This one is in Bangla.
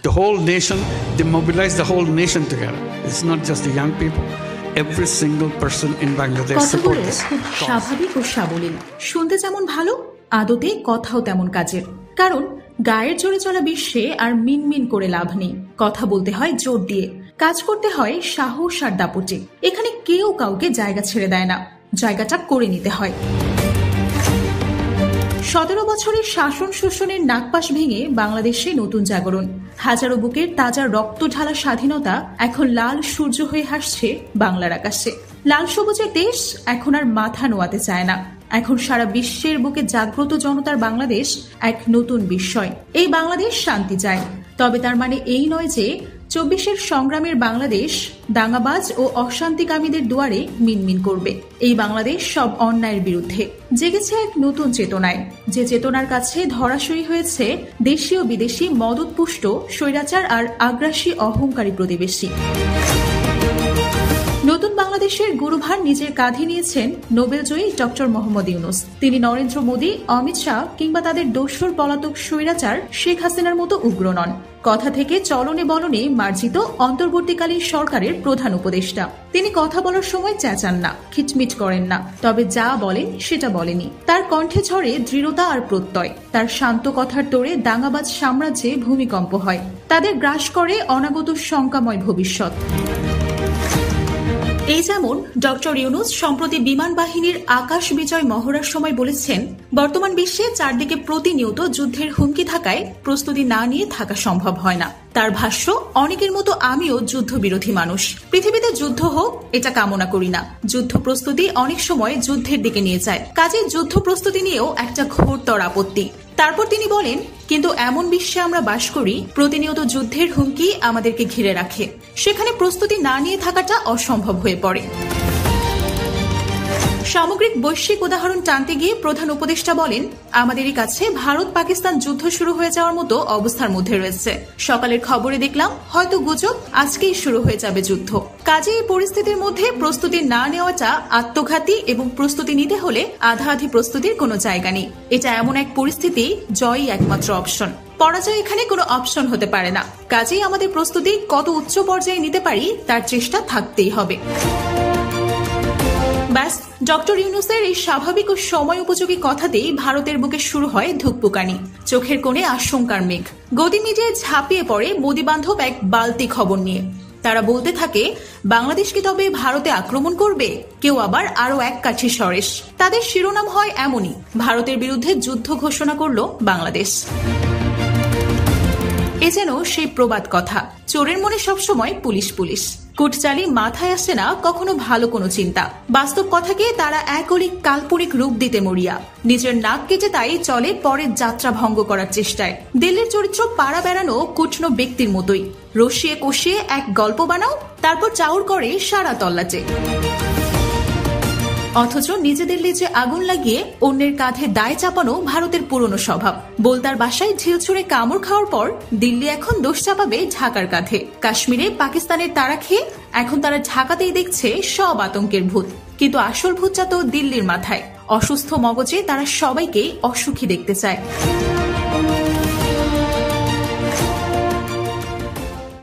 The whole nation, they mobilized the whole nation together. It's not just the young people. Every single person in Bangladesh support this. খুব স্বাভাবিক ও সাবলীল, শুনতে যেমন ভালো, আদতে কথাও তেমন কাজের। কারণ গায়ের জোরে চলা বিশ্বে আর মিনমিন করে লাভ নেই, কথা বলতে হয় জোর দিয়ে, কাজ করতে হয় সাহস আর দাপটে। এখানে কেউ কাউকে জায়গা ছেড়ে দেয় না, জায়গাটা করে নিতে হয়। 17 বছরের শাসন শোষণের নাগপাশ ভেঙে বাংলাদেশে নতুন জাগরণ। হাজারো বুকের তাজা রক্ত ঢালা স্বাধীনতা এখন লাল সূর্য হয়ে হাসছে বাংলার আকাশে। লাল সবুজের দেশ এখন আর মাথা নোয়াতে চায় না। এখন সারা বিশ্বের বুকে জাগ্রত জনতার বাংলাদেশ এক নতুন বিস্ময়। এই বাংলাদেশ শান্তি চায়, তবে তার মানে এই নয় যে 24-এর সংগ্রামের বাংলাদেশ দাঙ্গাবাজ ও অশান্তিকামীদের দুয়ারে মিনমিন করবে। এই বাংলাদেশ সব অন্যায়ের বিরুদ্ধে জেগেছে এক নতুন চেতনায়, যে চেতনার কাছে ধরাশয়ী হয়েছে দেশীয় বিদেশি মদতপুষ্ট স্বৈরাচার আর আগ্রাসী অহংকারী প্রতিবেশী। নতুন বাংলাদেশের গুরুভার নিজের কাঁধে নিয়েছেন নোবেলজয়ী ডক্টর মোহাম্মদ ইউনূস। তিনি নরেন্দ্র মোদী, অমিত শাহ কিংবা তাদের দোসর পলাতক স্বৈরাচার শেখ হাসিনার মতো উগ্র নন। কথা থেকে চলনে বলনে মার্জিত অন্তর্বর্তীকালীন সরকারের প্রধান উপদেষ্টা। তিনি কথা বলার সময় চেঁচান না, খিটমিট করেন না, তবে যা বলেন সেটা বলেনি। তার কণ্ঠে ঝরে দৃঢ়তা আর প্রত্যয়। তার শান্ত কথার তোড়ে দাঙ্গাবাজ সাম্রাজ্যে ভূমিকম্প হয়, তাদের গ্রাস করে অনাগত শঙ্কাময় ভবিষ্যৎ। এই যেমন ডক্টর ইউনূস সম্প্রতি বিমান বাহিনীর আকাশ বিজয় মহড়ার সময় বলেছেন, বর্তমান বিশ্বে চারদিকে প্রতিনিয়ত যুদ্ধের হুমকি থাকায় প্রস্তুতি না নিয়ে থাকা সম্ভব হয় না। তার ভাষ্য, অনেকের মতো আমিও যুদ্ধবিরোধী মানুষ। পৃথিবীতে যুদ্ধ হোক এটা কামনা করি না। যুদ্ধ প্রস্তুতি অনেক সময় যুদ্ধের দিকে নিয়ে যায়, কাজেই যুদ্ধ প্রস্তুতি নিয়েও একটা ঘোরতর আপত্তি। তারপর তিনি বলেন, কিন্তু এমন বিশ্বে আমরা বাস করি প্রতিনিয়ত যুদ্ধের হুমকি আমাদেরকে ঘিরে রাখে, সেখানে প্রস্তুতি না নিয়ে থাকাটা অসম্ভব হয়ে পড়ে। সামগ্রিক বৈশ্বিক উদাহরণ টানতে গিয়ে প্রধান উপদেষ্টা বলেন, আমাদেরই কাছে ভারত পাকিস্তান যুদ্ধ শুরু হয়ে যাওয়ার মতো অবস্থার মধ্যে রয়েছে। সকালের খবরে দেখলাম হয়তো গুজব, আজকেই শুরু হয়ে যাবে যুদ্ধ। কাজে এই পরিস্থিতির মধ্যে প্রস্তুতি না নেওয়াটা আত্মঘাতী এবং প্রস্তুতি নিতে হলে আধা আধি প্রস্তুতির কোনো জায়গা নেই। এটা এমন এক পরিস্থিতি, জয়ই একমাত্র অপশন, পরাজয় এখানে কোনো অপশন হতে পারে না। কাজেই আমাদের প্রস্তুতি কত উচ্চ পর্যায়ে নিতে পারি তার চেষ্টা থাকতেই হবে। ব্যাস, ডক্টর ইউনূসের এই স্বাভাবিক ও সময় উপযোগী কথাতেই ভারতের বুকে শুরু হয় ধুকপুকানি। চোখের কোণে আশঙ্কার মেঘ। গদি মিডিয়ায় ঝাঁপিয়ে পড়ে মোদি বান্ধব এক বালতি খবর নিয়ে। তারা বলতে থাকে, বাংলাদেশ কি তবে ভারতে আক্রমণ করবে? কেউ আবার আরো এক কাঠি সরেস। তাদের শিরোনাম হয় এমনই, ভারতের বিরুদ্ধে যুদ্ধ ঘোষণা করল বাংলাদেশ। এ যেন সেই প্রবাদ কথা, চোরের মনে সবসময় পুলিশ পুলিশ। কুটচালি মাথায় আসে না কখনো ভালো কোনো চিন্তা। বাস্তব কথাকে তারা এক অলিক কাল্পনিক রূপ দিতে মরিয়া। নিজের নাক কেটে তাই চলে পরের যাত্রা ভঙ্গ করার চেষ্টায়। দিল্লির চরিত্র পাড়া বেড়ানো কুটনো ব্যক্তির মতোই। রসিয়ে কষিয়ে এক গল্প বানাও, তারপর চাউর করে সারা তল্লাচে। অথচ নিজেদের লেজে আগুন লাগিয়ে অন্যের কাঁধে দায় চাপানো ভারতের পুরনো স্বভাব। বোলতার বাসায় ঢিল ছুঁড়ে কামড় খাওয়ার পর দিল্লি এখন দোষ চাপাবে ঢাকার কাঁধে। কাশ্মীরে পাকিস্তানের তাড়া খেয়ে এখন তারা ঢাকাতেই দেখছে সব আতঙ্কের ভূত, কিন্তু আসল ভূতটা তো দিল্লির মাথায়। অসুস্থ মগজে তারা সবাইকে অসুখী দেখতে চায়।